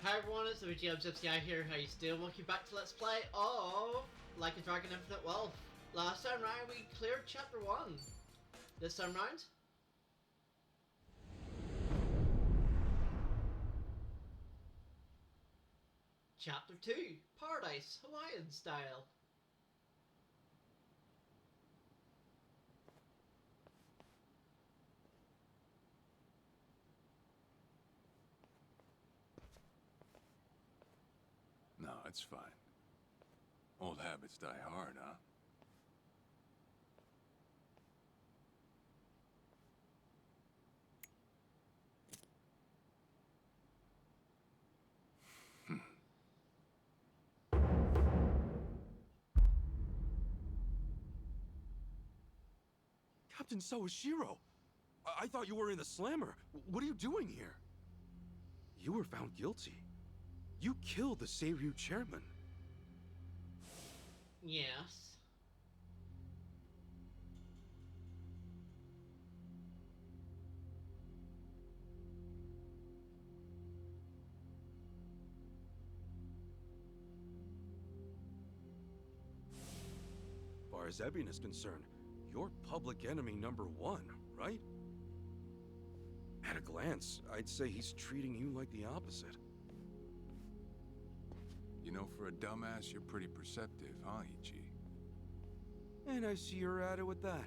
Hi everyone, it's the GM60i here, how you doing? Welcome back to Let's Play of Like a Dragon Infinite Wealth. Last time round we cleared Chapter 1. This time round, Chapter 2, Paradise, Hawaiian Style. No, it's fine. Old habits die hard, huh? Captain Sawashiro! I thought you were in the slammer. What are you doing here? You were found guilty. You killed the Seiryu chairman. Yes. As far as Ebion is concerned, you're public enemy #1, right? At a glance, I'd say he's treating you like the opposite. You know, for a dumbass, you're pretty perceptive, huh, Ichi? And I see you're at it with that.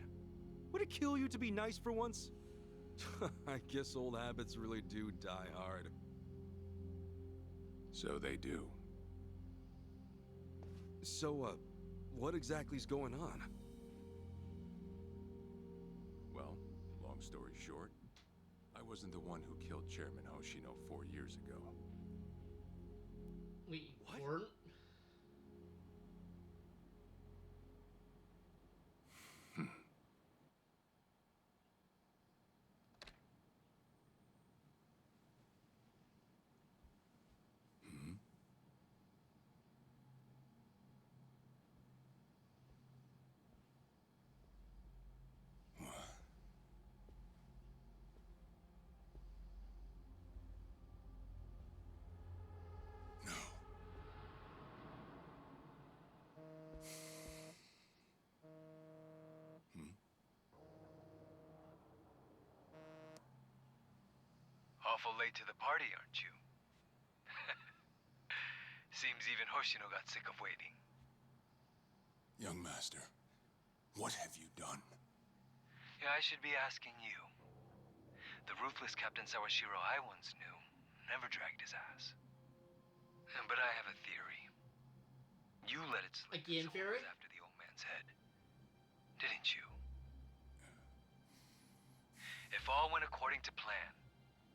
Would it kill you to be nice for once? I guess old habits really do die hard. So they do. So, what exactly's going on? Well, long story short, I wasn't the one who killed Chairman Hoshino 4 years ago. We What? weren't? No. Awful late to the party, aren't you? Seems even Hoshino got sick of waiting. Young master, what have you done? Yeah, I should be asking you. The ruthless Captain Sawashiro I once knew never dragged his ass. But I have a theory. You let it slip Again, so theory? was after the old man's head. Didn't you? If all went according to plan,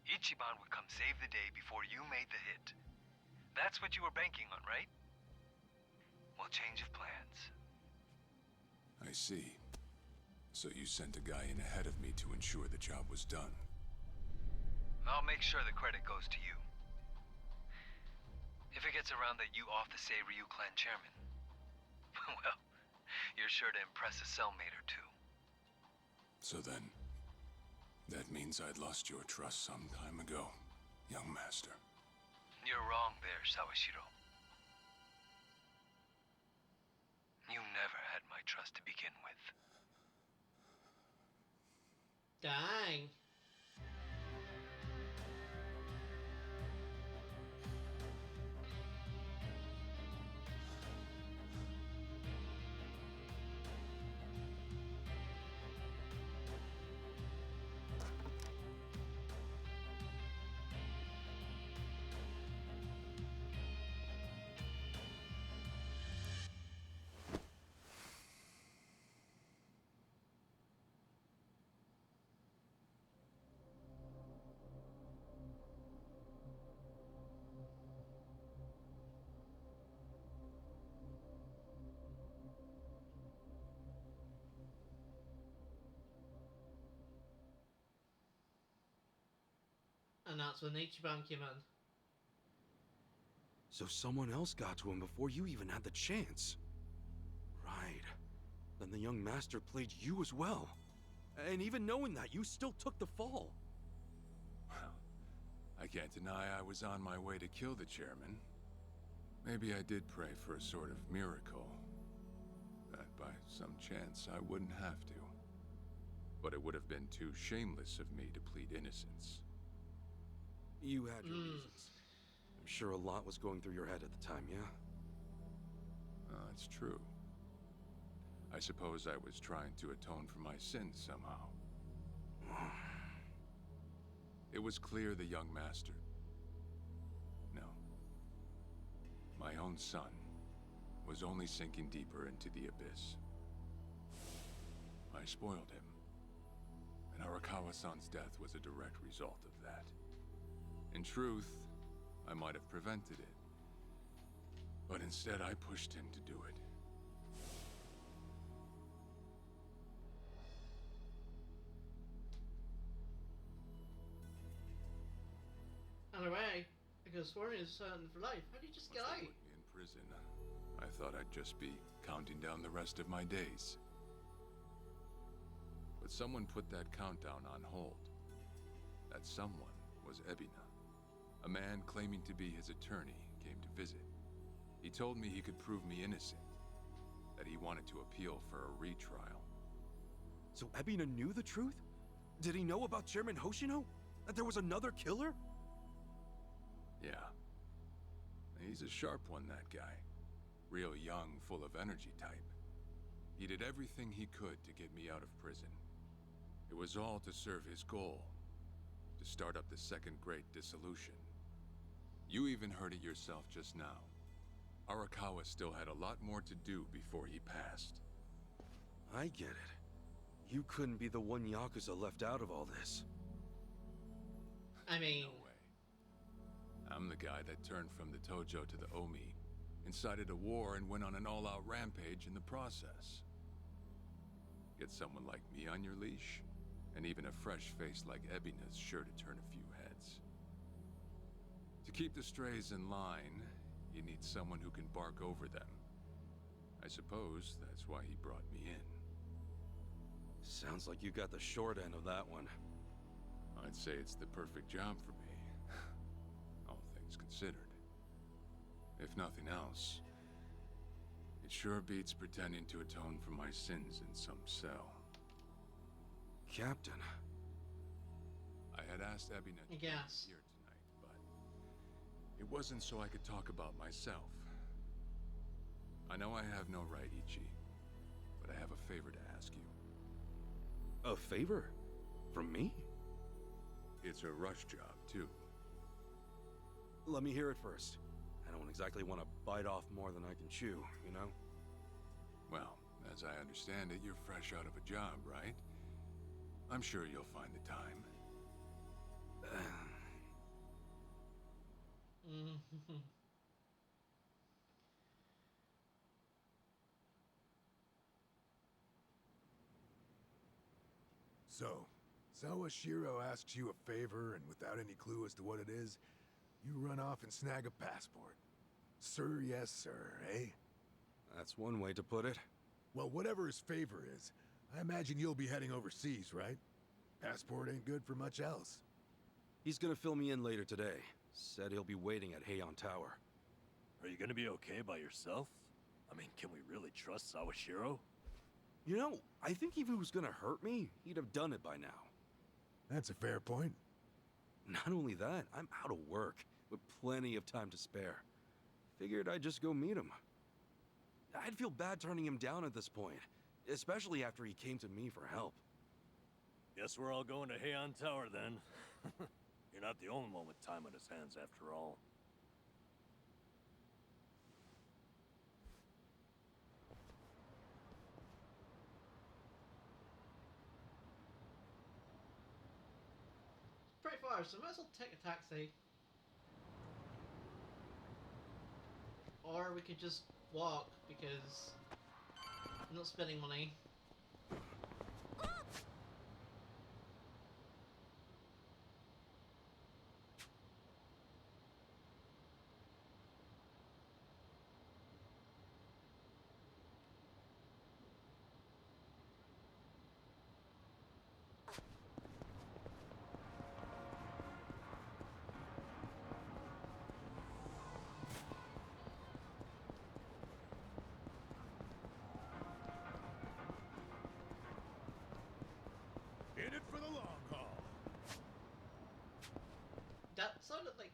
Ichiban would come save the day before you made the hit. That's what you were banking on, right? Well, change of plans. I see. So you sent a guy in ahead of me to ensure the job was done. I'll make sure the credit goes to you. If it gets around that you off the Seiryu clan chairman, well, you're sure to impress a cellmate or two. So then, that means I'd lost your trust some time ago, young master. You're wrong there, Sawashiro. You never had my trust to begin with. Dang. And that's when Ichiban came in. So someone else got to him before you even had the chance. Right. Then the young master played you as well. And even knowing that, you still took the fall. Well, I can't deny I was on my way to kill the chairman. Maybe I did pray for a sort of miracle, that by some chance I wouldn't have to. But it would have been too shameless of me to plead innocence. You had your reasons. I'm sure a lot was going through your head at the time, yeah? It's true. I suppose I was trying to atone for my sins somehow. It was clear the young master... No. My own son was only sinking deeper into the abyss. I spoiled him. And Arakawa-san's death was a direct result of that. In truth, I might have prevented it. But instead, I pushed him to do it. Anyway, I could have sworn he was certain for life. How did you just get Once out? they put me in prison, I thought I'd just be counting down the rest of my days. But someone put that countdown on hold. That someone was Ebina. A man claiming to be his attorney came to visit. He told me he could prove me innocent, that he wanted to appeal for a retrial. So Ebina knew the truth? Did he know about Chairman Hoshino? That there was another killer? Yeah. He's a sharp one, that guy. Real young, full of energy type. He did everything he could to get me out of prison. It was all to serve his goal, to start up the Second Great Dissolution. You even heard it yourself just now. Arakawa still had a lot more to do before he passed. I get it. You couldn't be the one Yakuza left out of all this. I mean, No way. I'm the guy that turned from the Tojo to the Omi, incited a war and went on an all-out rampage in the process. Get someone like me on your leash, and even a fresh face like Ebina's sure to turn a few heads. To keep the strays in line, you need someone who can bark over them. I suppose that's why he brought me in. Sounds like you got the short end of that one. I'd say it's the perfect job for me, all things considered. If nothing else, it sure beats pretending to atone for my sins in some cell. Captain. I had asked Ebina I to guess. be here tonight, but it wasn't so I could talk about myself. I know I have no right, Ichi, but I have a favor to ask you. A favor? From me? It's a rush job, too. Let me hear it first. I don't exactly want to bite off more than I can chew, you know? Well, as I understand it, you're fresh out of a job, right? I'm sure you'll find the time. So, Sawashiro asks you a favor, and without any clue as to what it is, you run off and snag a passport. Sir, yes, sir, eh? That's one way to put it. Well, whatever his favor is, I imagine you'll be heading overseas, right? Passport ain't good for much else. He's gonna fill me in later today. Said he'll be waiting at Heian Tower. Are you gonna be okay by yourself? I mean, can we really trust Sawashiro? You know, I think if he was gonna hurt me, he'd have done it by now. That's a fair point. Not only that, I'm out of work, with plenty of time to spare. Figured I'd just go meet him. I'd feel bad turning him down at this point, especially after he came to me for help. Guess we're all going to Heian Tower then. You're not the only one with time on his hands after all. Pretty far, so I might as well take a taxi. Or we could just walk, because I'm not spending money. That sounded like...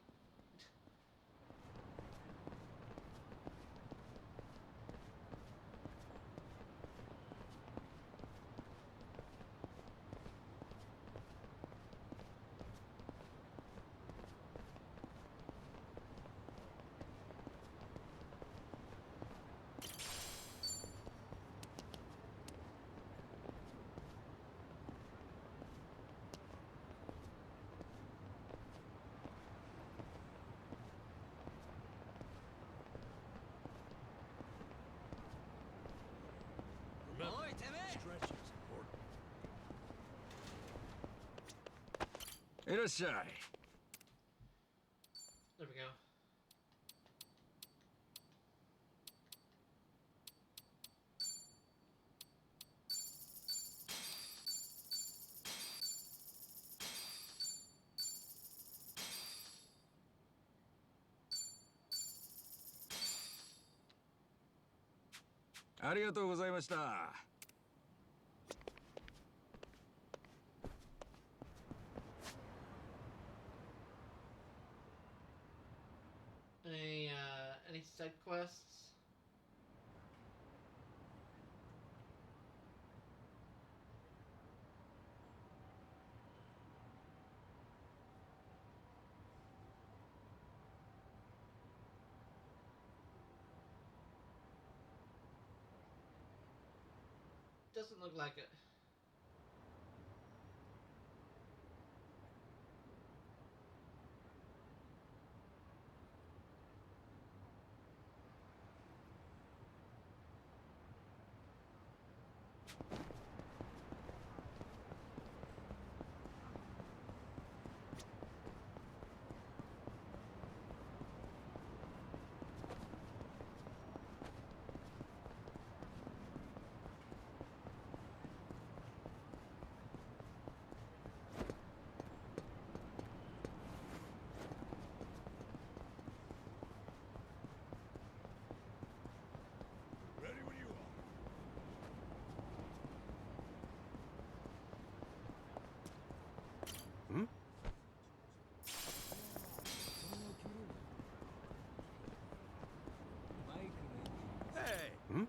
Remember, stretching is important. いらっしゃい。 There we go. Arigatou ありがとうございました。 Any side quests? Doesn't look like it. Ready when you are. Hmm? Hey! Hmm?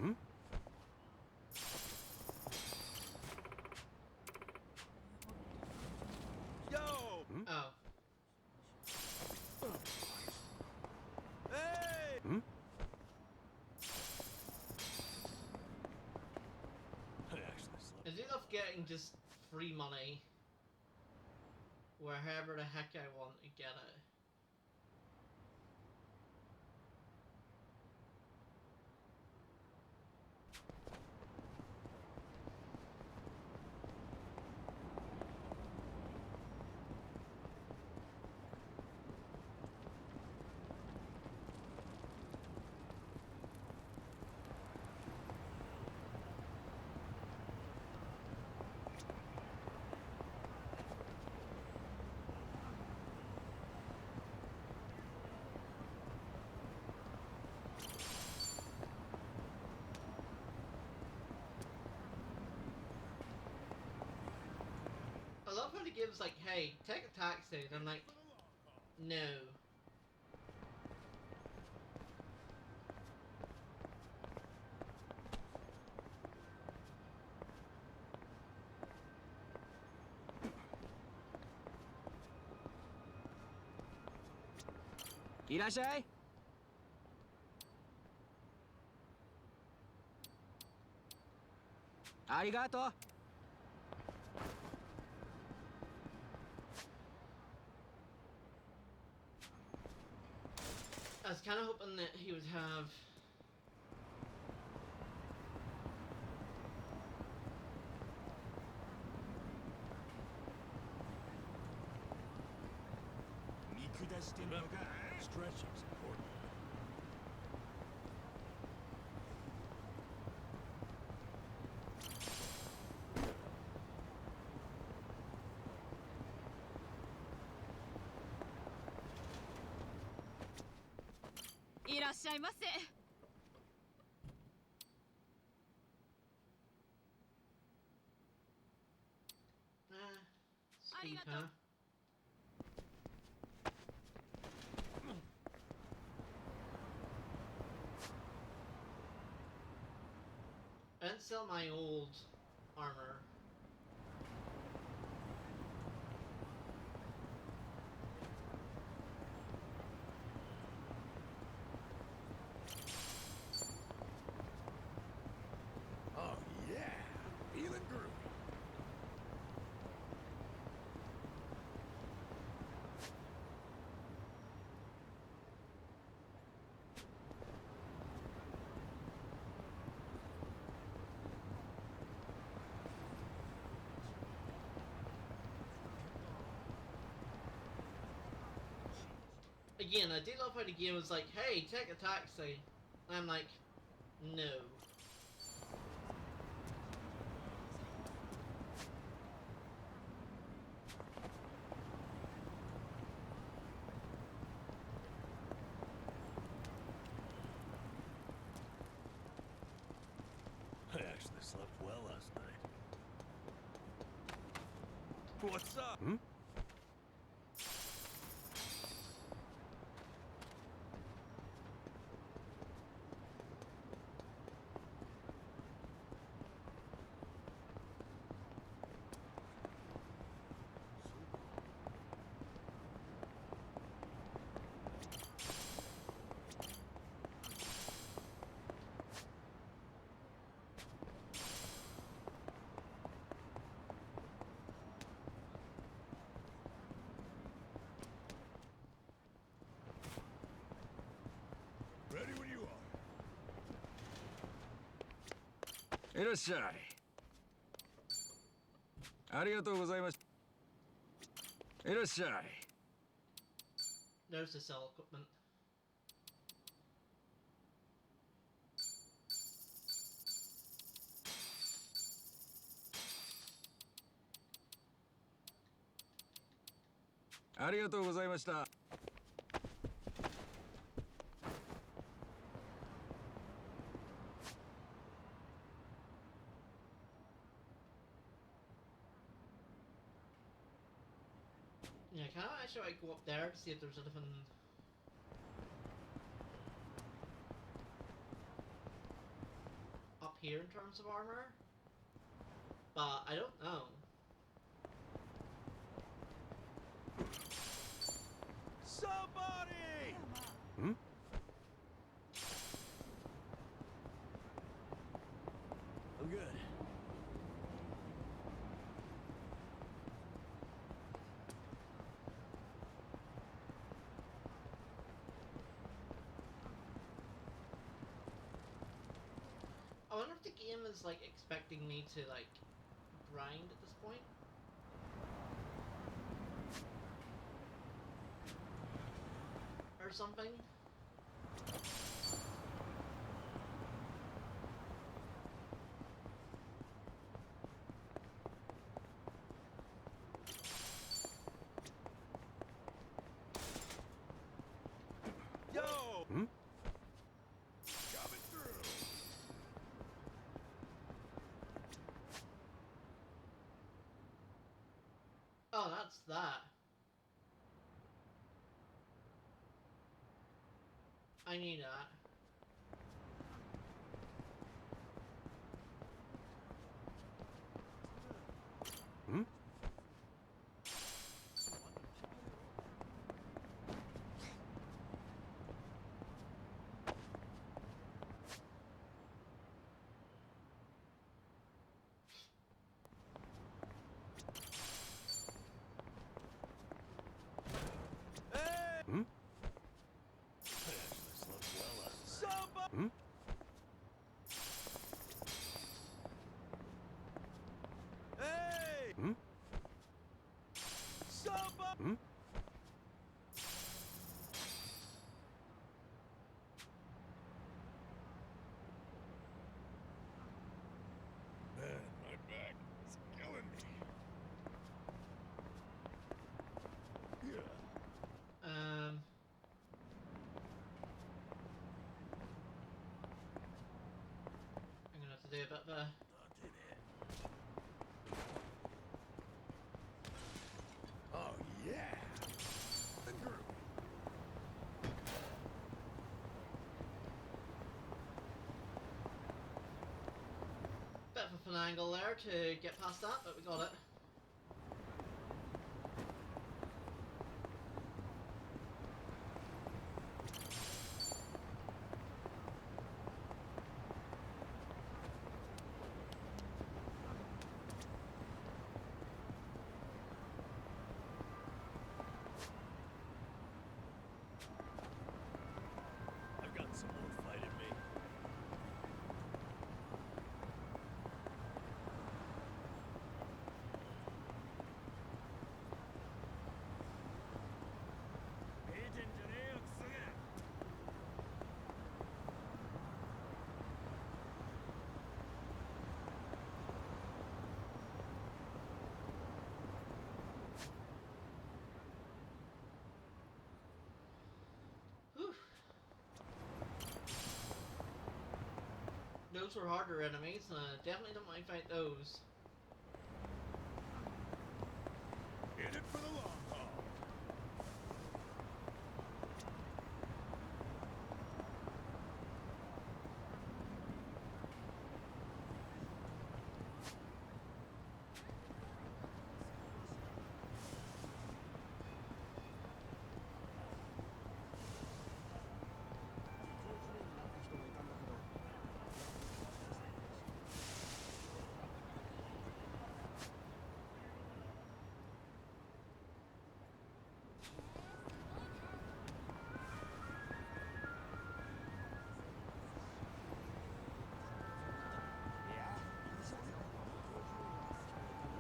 Hmm? Yo! Oh. Hey! Hmm? I actually slept. I do love getting just free money wherever the heck I want to get it. I love how he gives like, hey, take a taxi, and I'm like, no. Irashai. Arigato. I was kind of hoping that he would have... Remember, stretching is important. Speed, huh? sell my old armor. Oh yeah, feeling groovy. Again, I do love how the game was like, hey, take a taxi. And I'm like, no. I actually slept well last night. What's up? Hmm? Ready when you are. いらっしゃい。ありがとうございました。いらっしゃい。 There's the sell equipment. ありがとうございました。 Yeah, can I actually like, go up there to see if there's anything up here in terms of armor? But I don't know. Somebody! Hmm? I'm good. I wonder if the game is like expecting me to like grind at this point. Or something. Yo! Hmm? Coming through. Oh, that's that. I need that. Hmm? Hey! Hmm? I actually slept well last night. Somebody! Hmm? Hey! Hmm? Somebody! Hmm? Man, my back is killing me. Yeah. I'm gonna have to do a bit of a. Don't do that. Oh, yeah. The group. an angle there to get past that, but we got it. I've got some more fight in me. Whew. Those were harder enemies, and I definitely don't mind fight those. In it for the long haul.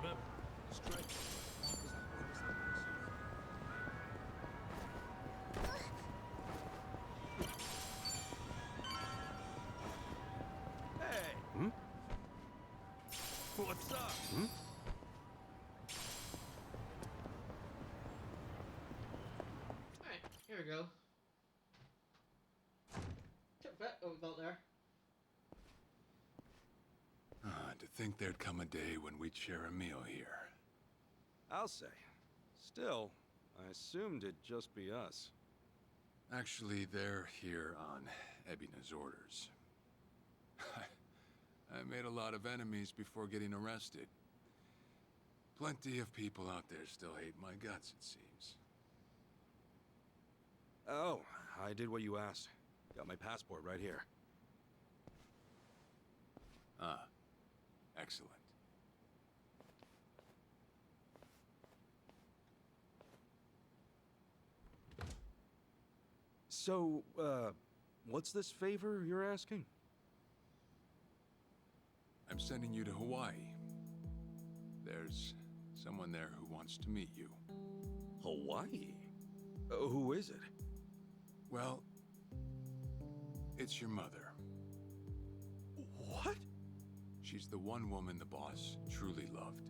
Remember, strike. Hey! Hmm? What's up? Hmm? Alright, here we go. Took that what we got there. To think there'd come a day when we'd share a meal here. I'll say. Still, I assumed it'd just be us. Actually, they're here on Ebina's orders. I made a lot of enemies before getting arrested. Plenty of people out there still hate my guts, it seems. Oh, I did what you asked. Got my passport right here. Ah, excellent. So, what's this favor you're asking? I'm sending you to Hawaii. There's someone there who wants to meet you. Hawaii? Who is it? Well, it's your mother. What? She's the one woman the boss truly loved.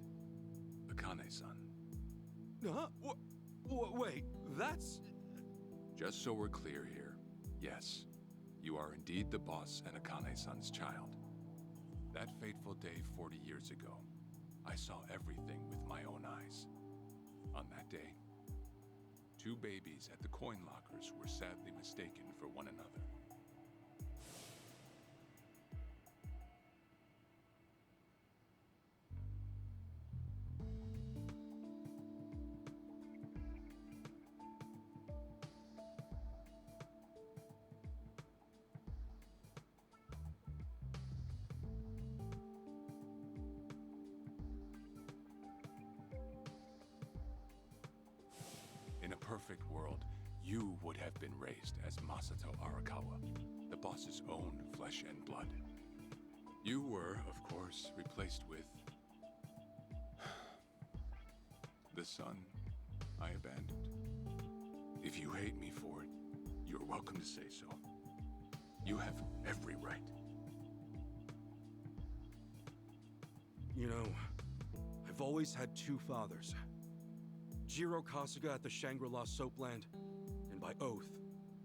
Akane-san. Huh? Wait, that's... Just so we're clear here, yes, you are indeed the boss and Akane-san's child. That fateful day 40 years ago, I saw everything with my own eyes. On that day, 2 babies at the coin lockers were sadly mistaken for one another. In a perfect world, you would have been raised as Masato Arakawa, the boss's own flesh and blood. You were, of course, replaced with the son I abandoned. If you hate me for it, you're welcome to say so. You have every right. You know, I've always had 2 fathers. Jiro Kasuga at the Shangri-La Soapland, and by oath,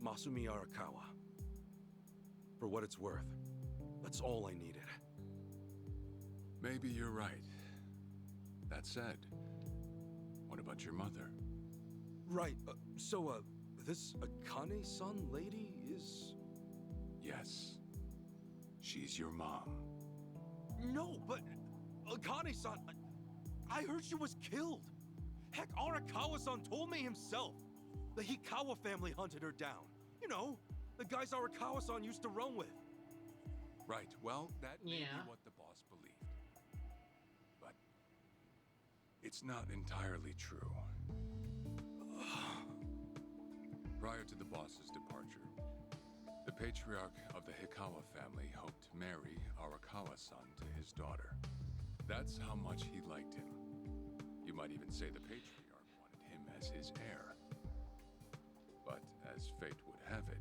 Masumi Arakawa. For what it's worth, that's all I needed. Maybe you're right. That said, what about your mother? Right, so, this Akane-san lady is... Yes, she's your mom. No, but Akane-san, I heard she was killed. Heck, Arakawa-san told me himself. The Hikawa family hunted her down. You know, the guys Arakawa-san used to roam with. Right, well, that may be Yeah. what the boss believed. But it's not entirely true. Prior to the boss's departure, the patriarch of the Hikawa family hoped to marry Arakawa-san to his daughter. That's how much he liked him. You might even say the patriarch wanted him as his heir. But as fate would have it,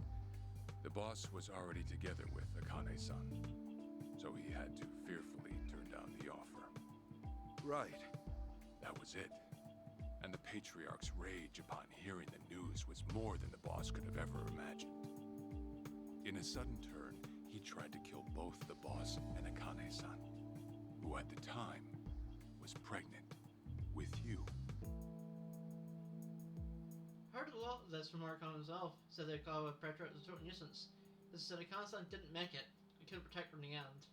the boss was already together with Akane-san, so he had to fearfully turn down the offer. Right. That was it. And the patriarch's rage upon hearing the news was more than the boss could have ever imagined. In a sudden turn, he tried to kill both the boss and Akane-san, who at the time was pregnant with you. Heard a lot of this from Arakawa himself. Said the Arakawa patriarch was a total nuisance. This said Akane-san didn't make it. He couldn't protect her in the end.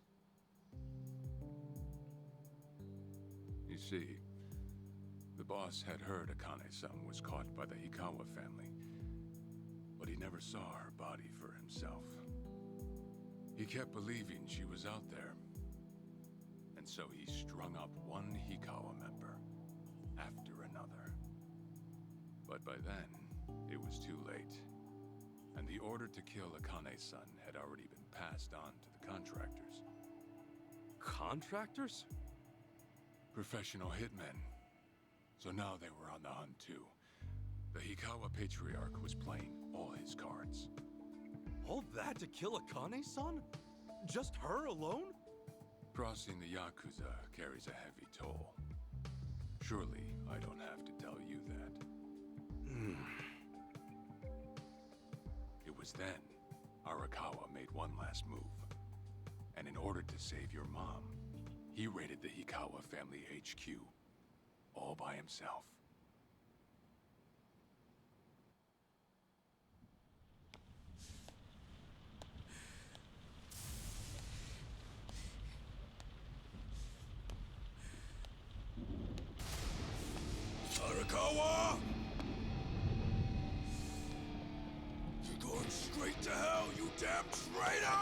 You see, the boss had heard Akane-san was caught by the Hikawa family, but he never saw her body for himself. He kept believing she was out there, and so he strung up one Hikawa member after another. But by then, it was too late, and the order to kill Akane-san had already been passed on to the contractors. Contractors? Professional hitmen. So now they were on the hunt too. The Hikawa patriarch was playing all his cards. All that to kill Akane-san? Just her alone? Crossing the Yakuza carries a heavy toll. Surely I don't have to tell you that. It was then Arakawa made one last move. And in order to save your mom, he raided the Hikawa family HQ, all by himself. Arakawa! You're going straight to hell, you damn traitor!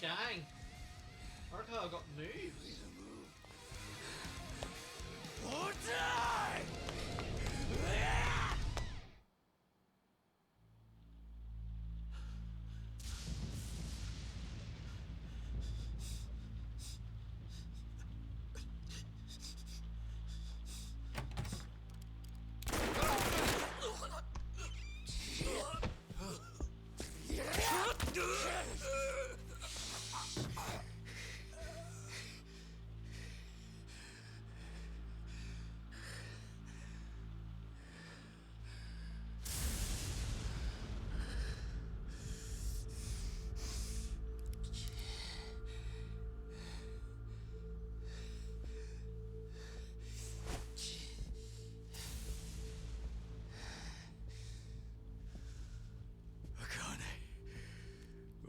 Dang! Arakawa got moves.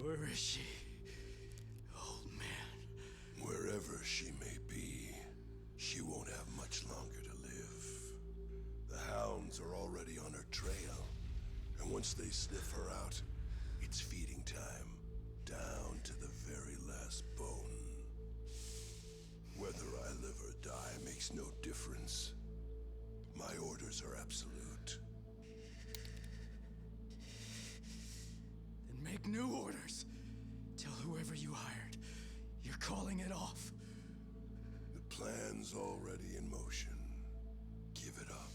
Where is she? Old man. Wherever she may be, she won't have much longer to live. The hounds are already on her trail, and once they sniff her out, it's feeding time, down to the very last bone. Whether I live or die makes no difference. My orders are absolute. Then make new orders. Tell whoever you hired, you're calling it off. plan's already in motion. Give it up.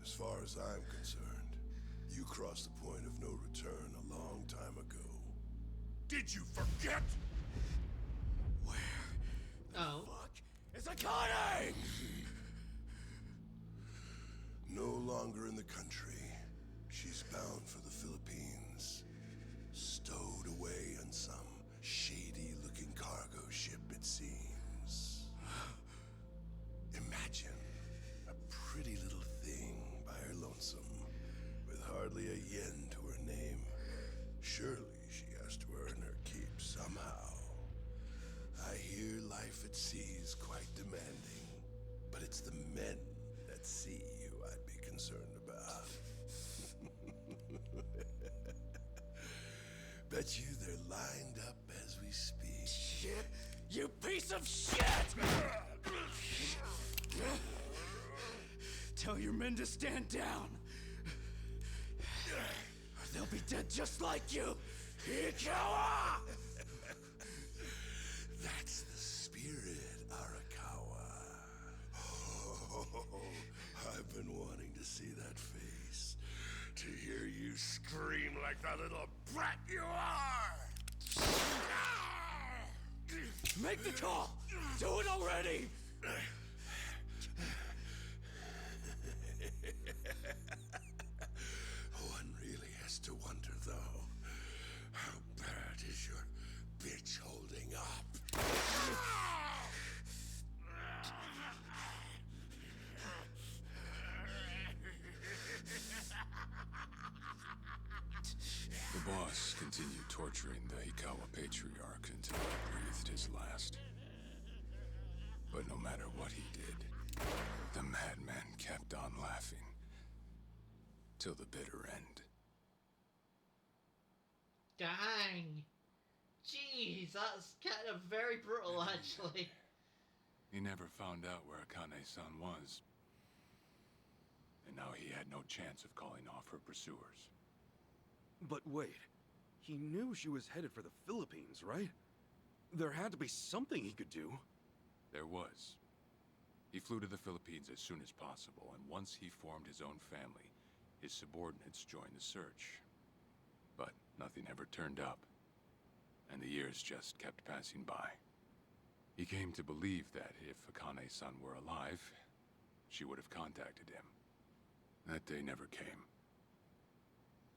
As far as I'm concerned, you crossed the point of no return a long time ago. Did you forget? Where Oh. fuck is Akane? No longer in the country. She's bound for the Philippines. Stowed away on some shady-looking cargo ship, it seems. Imagine a pretty little thing by her lonesome, with hardly a yen to her name. Surely she has to earn her keep somehow. I hear life at sea is quite demanding, but it's the men at sea who I'd be concerned about. Bet you they're lined up as we speak. Shit! You piece of shit! Tell your men to stand down. Or they'll be dead just like you. Ikawa! That's the spirit, Arakawa. Oh, I've been wanting to see that face. To hear you scream like the little brat you are! Make the call! Do it already! One really has to wonder, though, how bad is your bitch holding up? The boss continued torturing the Hikawa patriarch until he breathed his last. But no matter what he did, the madman kept on laughing. Till the bitter end. Dang. Jeez, that's kind of very brutal, actually. He never found out where Akane-san was. And now he had no chance of calling off her pursuers. But wait, he knew she was headed for the Philippines, right? There had to be something he could do. There was. He flew to the Philippines as soon as possible, and once he formed his own family, his subordinates joined the search. But nothing ever turned up, and the years just kept passing by. He came to believe that if Akane-san were alive, she would have contacted him. That day never came.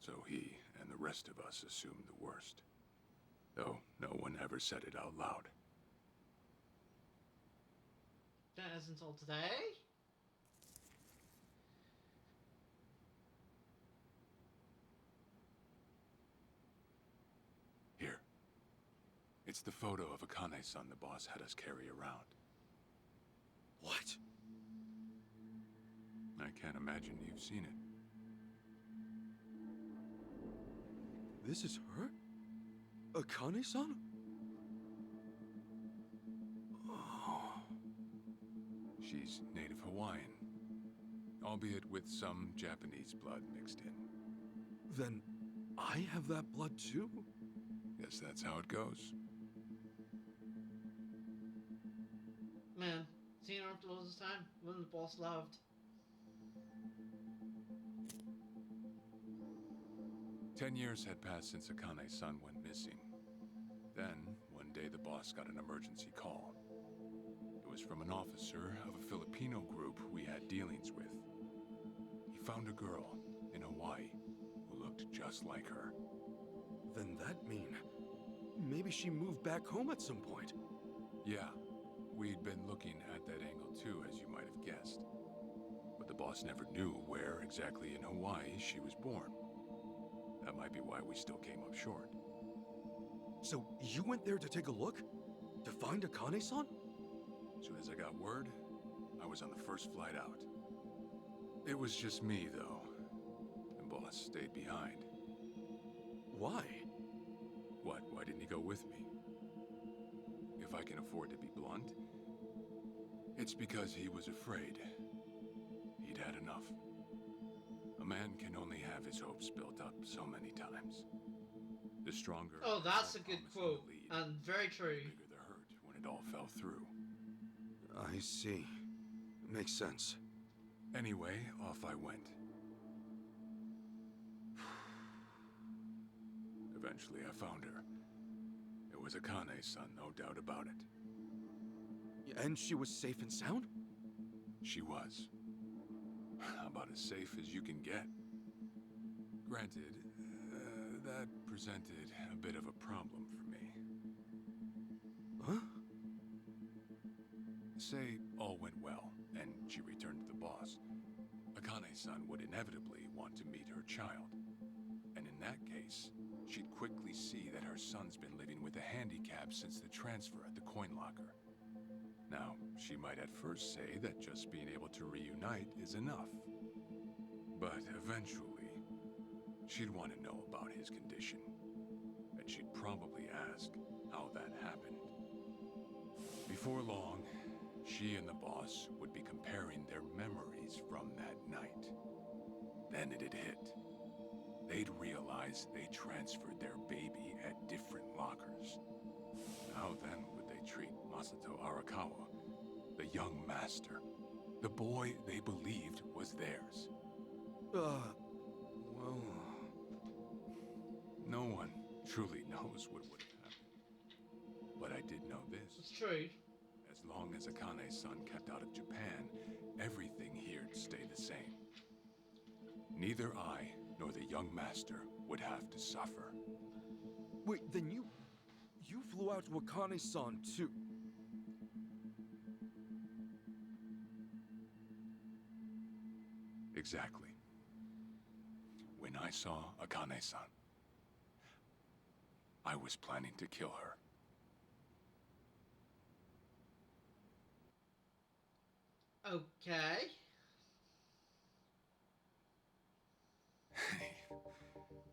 So he and the rest of us assumed the worst. Though no one ever said it out loud. That isn't all today. Here. It's the photo of Akane-san the boss had us carry around. What? I can't imagine you've seen it. This is her? Akane-san? Oh. She's native Hawaiian, albeit with some Japanese blood mixed in. Then I have that blood too? Guess that's how it goes. Man, seeing her after all this time, when the boss loved. 10 years had passed since Akane-san went missing. Then, one day the boss got an emergency call. It was from an officer of a Filipino group we had dealings with. He found a girl in Hawaii who looked just like her. Then that mean maybe she moved back home at some point. Yeah, we'd been looking at that angle too, as you might have guessed. But the boss never knew where exactly in Hawaii she was born. That might be why we still came up short. So you went there to take a look? To find Akane-san? As soon as I got word, I was on the first flight out. It was just me, though. The boss stayed behind. Why? What? Why didn't he go with me? If I can afford to be blunt, it's because he was afraid. He'd had enough. A man can only have his hopes built up so many times. The stronger... Oh, that's a good promise in the quote, lead, and very the true. bigger the hurt when it all fell through. I see. Makes sense. Anyway, off I went. Eventually, I found her. It was Akane's son, no doubt about it. And she was safe and sound? She was. About as safe as you can get. Granted, that presented a bit of a problem for me. Huh? Say all went well, and she returned to the boss. Akane's son would inevitably want to meet her child. And in that case, she'd quickly see that her son's been living with a handicap since the transfer at the coin locker. Now, she might at first say that just being able to reunite is enough. But eventually, she'd want to know about his condition. And she'd probably ask how that happened. Before long, she and the boss would be comparing their memories from that night. Then it'd hit. They'd realize they transferred their baby at different lockers. How then would they treat Masato Arakawa, the young master, the boy they believed was theirs? Well... No one truly knows what would have happened. But I did know this. It's true. As long as Akane's son kept out of Japan, everything here'd stay the same. Neither I nor the young master would have to suffer. Wait, then you flew out to Akane-san too? Exactly. When I saw Akane-san, I was planning to kill her. Okay.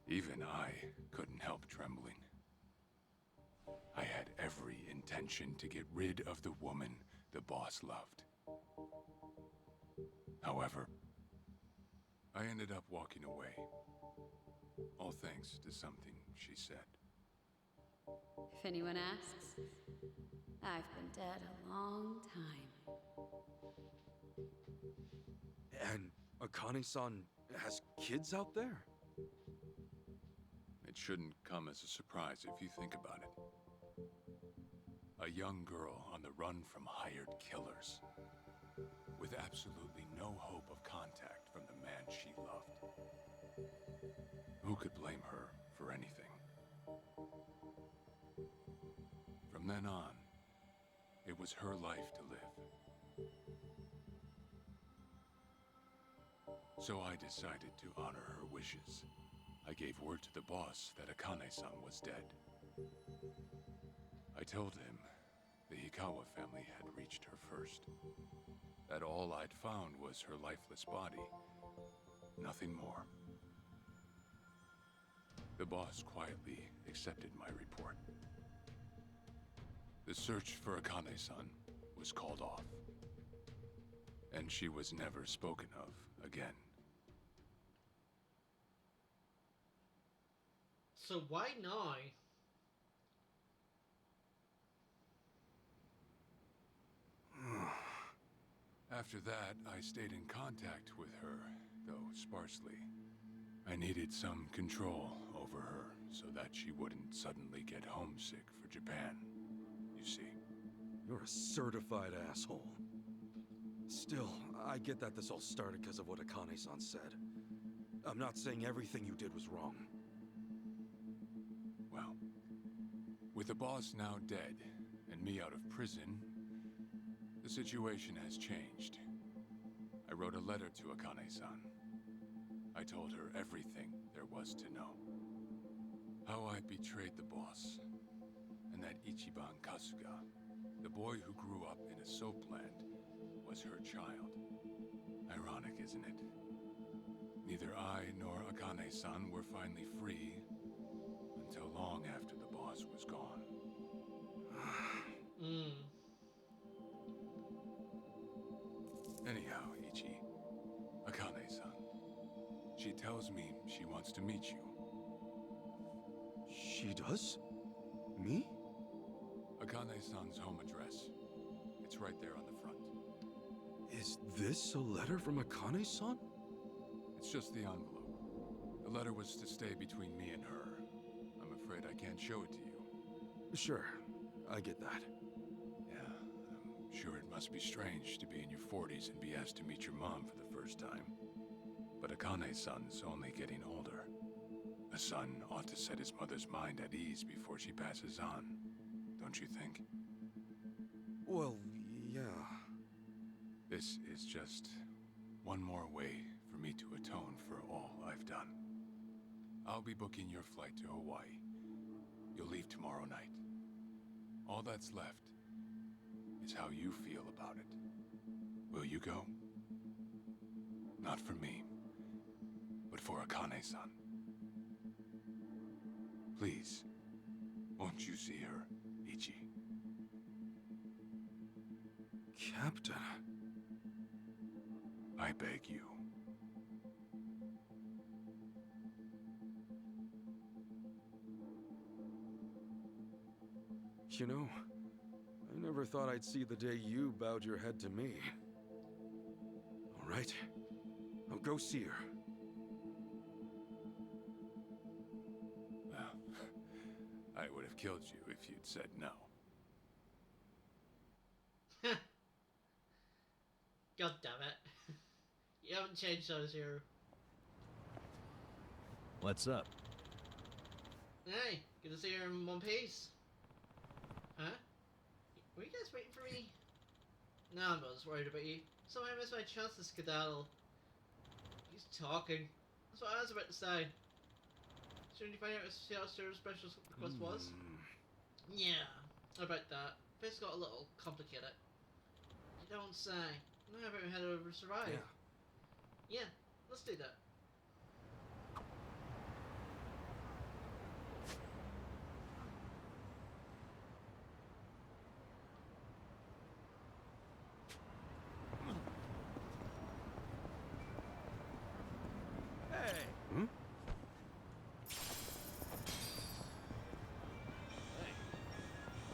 Even I couldn't help trembling. I had every intention to get rid of the woman the boss loved. However, I ended up walking away. All thanks to something she said. If anyone asks, I've been dead a long time. And Akane-san has kids out there? It shouldn't come as a surprise if you think about it. A young girl on the run from hired killers, with absolutely no hope of contact from the man she loved. Who could blame her for anything? From then on, it was her life to live. So I decided to honor her wishes. I gave word to the boss that Akane-san was dead. I told him the Hikawa family had reached her first. That all I'd found was her lifeless body. Nothing more. The boss quietly accepted my report. The search for Akane-san was called off. And she was never spoken of again. So why now? After that, I stayed in contact with her, though sparsely. I needed some control over her so that she wouldn't suddenly get homesick for Japan, you see. You're a certified asshole. Still, I get that this all started because of what Akane-san said. I'm not saying everything you did was wrong. Well, with the boss now dead and me out of prison, the situation has changed. I wrote a letter to Akane-san. I told her everything there was to know. How I betrayed the boss, and that Ichiban Kasuga, the boy who grew up in a soapland, was her child. Ironic, isn't it? Neither I nor Akane-san were finally free until long after the boss was gone. Anyhow, Ichi, Akane-san, she tells me she wants to meet you. She does? Me? Akane-san's home address. It's right there on the front. Is this a letter from Akane-san? It's just the envelope. The letter was to stay between me and her. I'm afraid I can't show it to you. Sure, I get that. Yeah, I'm sure it must be strange to be in your 40s and be asked to meet your mom for the first time. But Akane-san's only getting older. A son ought to set his mother's mind at ease before she passes on, don't you think? Well, yeah. This is just one more way for me to atone for all I've done. I'll be booking your flight to Hawaii. You'll leave tomorrow night. All that's left is how you feel about it. Will you go? Not for me, but for Akane-san. Please, won't you see her, Ichi? Captain. I beg you. You know, I never thought I'd see the day you bowed your head to me. All right, I'll go see her. Well, I would have killed you if you'd said no. God damn it. You haven't changed those here. What's up? Hey, good to see you in one piece. Huh? Were you guys waiting for me? No, I'm not as worried about you. Somehow I missed my chance to skedaddle. He's talking. That's what I was about to say. Soon you find out what Sarah's special request was? Yeah, about that. Things got a little complicated. You don't say. Now about how to survive. Yeah, let's do that. Hey! Hmm? Hey,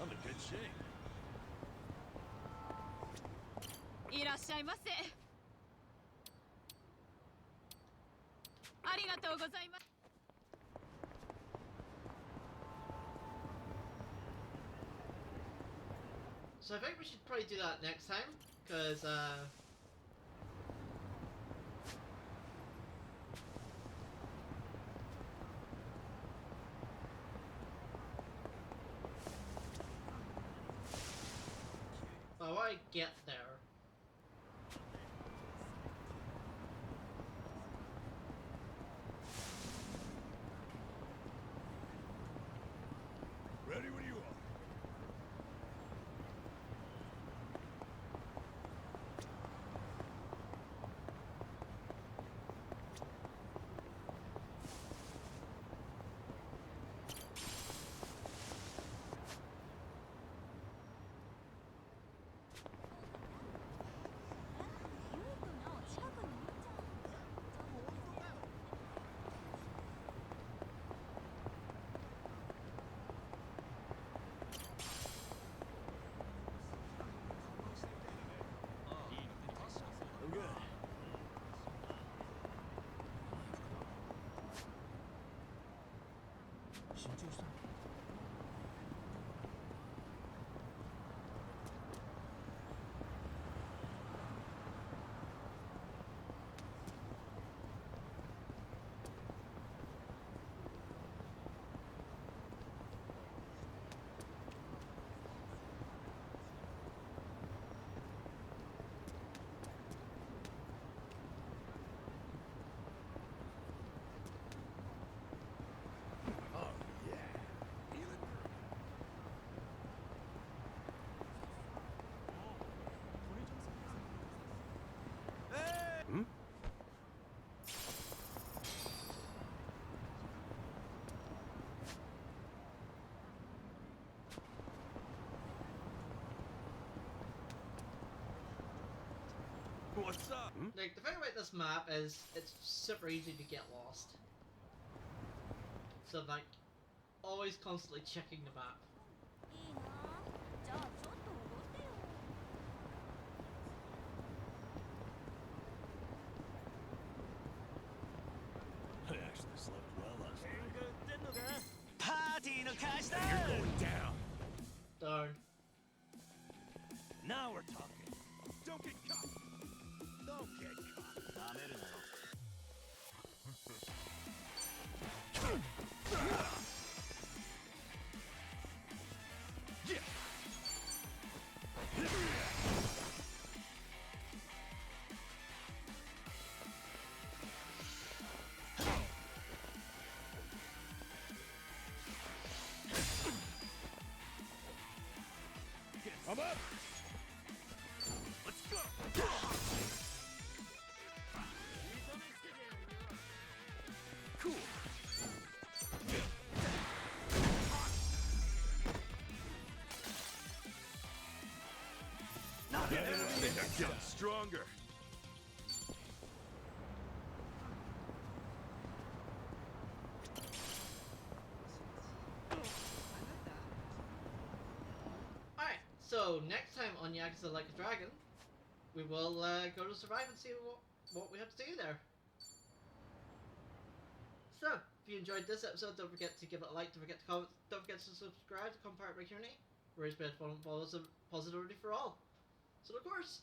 I'm in good shape. いらっしゃいませ。ありがとうございます。 So I think we should probably do that next time, because while I get there. Ready when you are. I'm good. Oh, yeah. Feel it? Hmm? What's up? Like, the thing about this map is it's super easy to get lost. So, like, always constantly checking the map. いいな。じゃあちょっと踊ってよ。actually slept well last night. You're going down. Darn. Now we're talking. Don't get caught. Don't get caught. I'm up. Let's go! Cool. Get stronger. Alright, so next time on Yakuza Like a Dragon, we will go to Survive and see what we have to do there. So, if you enjoyed this episode, don't forget to give it a like, don't forget to comment, don't forget to subscribe to become part of my community, where I spread fun and positivity for all. So of course,